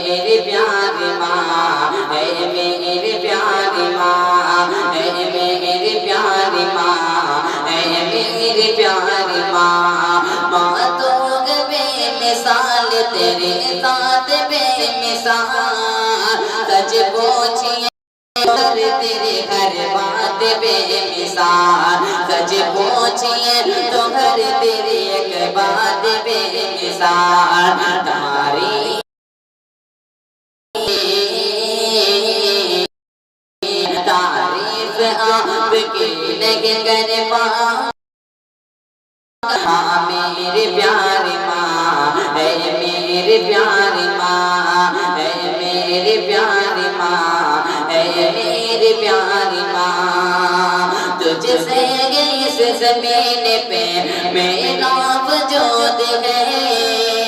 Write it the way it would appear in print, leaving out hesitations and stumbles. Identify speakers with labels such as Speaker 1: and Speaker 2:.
Speaker 1: میری پیاری ماں، اے میری پیاری ماں، اے میری پیاری ماں، اے میری پیاری ماں، ماں تو بے مثال تیرے ساتھ بے مثال، سچ پوچھئے تیرے ہر بات بے مثال، سچ پوچھئے تو ہر تیری ایک بات بے مثال، تمہاری تعریف آپ کی نہیں کر پاؤں، ماں میری پیاری ماں، اے میری پیاری ماں، اے میری پیاری ماں، اے میری پیاری ماں، تجھ سے اس زمین پہ میرا وجود ہے،